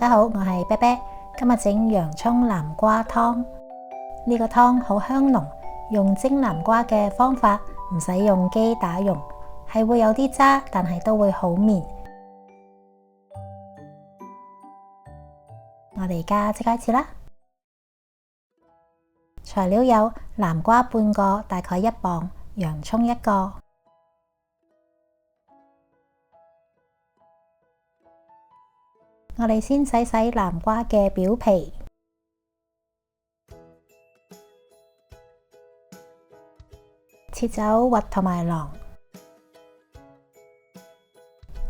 家好，我係啤啤，今日整洋蔥南瓜湯。呢個湯好香濃，用蒸南瓜嘅方法，唔使用機打溶，係會有啲渣，但係都會好綿。我哋而家即刻開始啦。材料有南瓜半個，大概1磅，洋蔥1個。我哋先洗洗南瓜嘅表皮，切走核同埋囊，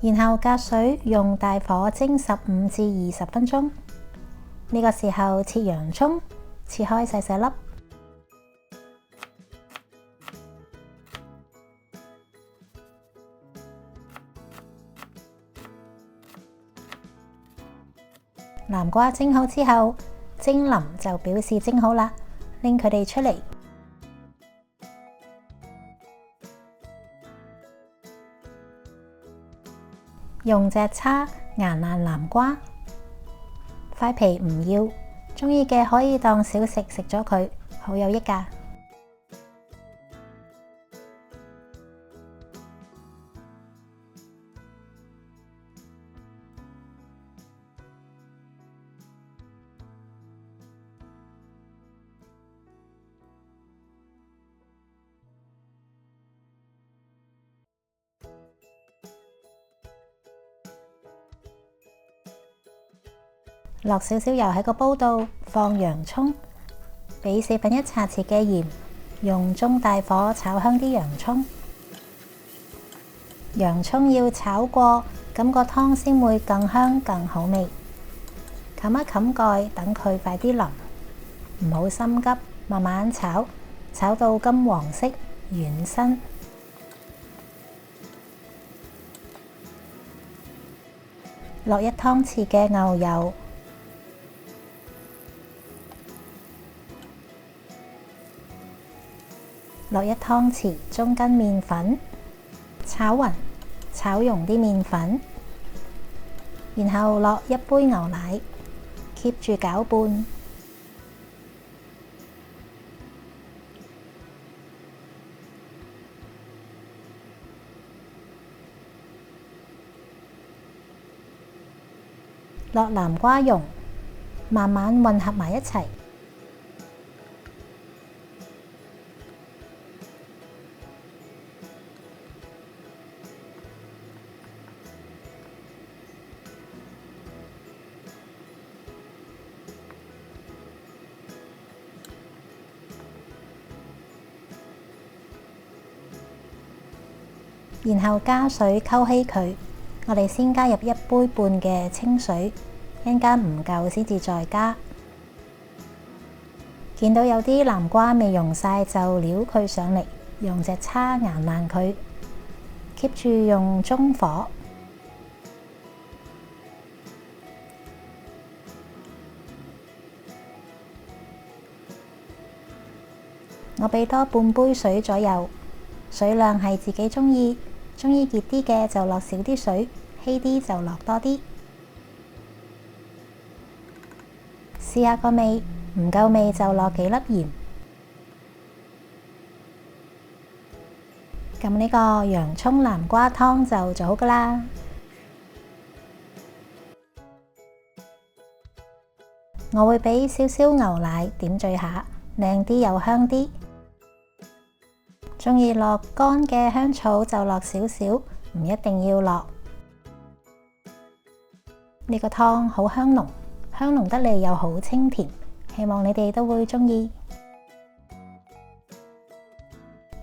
然後隔水用大火蒸15至20分鐘。呢個時候切洋蔥，切開細細粒。南瓜蒸好之後，蒸腍就表示蒸好啦，拎佢哋出嚟，用隻叉研爛南瓜，塊皮唔要，鍾意嘅可以當小食食咗佢，好有益㗎。落少少油喺個煲度，放洋蔥，俾1/4茶匙嘅鹽，用中大火炒香啲洋蔥。洋蔥要炒過，咁個湯先會更香更好味。冚一冚蓋，等佢快啲腍，唔好心急，慢慢炒，炒到金黃色，軟身。落1湯匙嘅牛油。落1湯匙中筋麵粉，炒勻，炒溶啲麵粉，然後落1杯牛奶 ，keep 住攪拌。落南瓜蓉，慢慢混合埋一齊。然後加水溝稀佢，我哋先加入1杯半嘅清水，一陣間唔夠先至再加。見到有啲南瓜未溶晒，就撩佢上嚟，用隻叉研爛佢 ，keep 住用中火。我俾多半杯水左右，水量係自己鍾意熱啲嘅就落少啲水，稀啲就落多啲。試下個味，唔夠味就落幾粒鹽。咁呢個洋蔥南瓜湯就做好㗎啦。我會俾少少牛奶點綴下，靚啲又香啲。鍾意落乾嘅香草就落少少，唔一定要落。呢個湯好香濃，香濃得嚟又好清甜，希望你哋都會鍾意。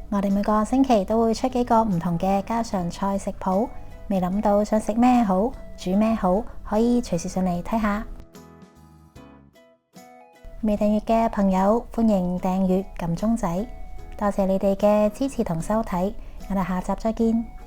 我哋每個星期都會出幾個唔同嘅家常菜食譜，未諗到想食咩好，煮咩好，可以隨時上嚟睇下。未訂閱嘅朋友，歡迎訂閱撳鐘仔。多謝你哋嘅支持同收睇，我哋下集再見。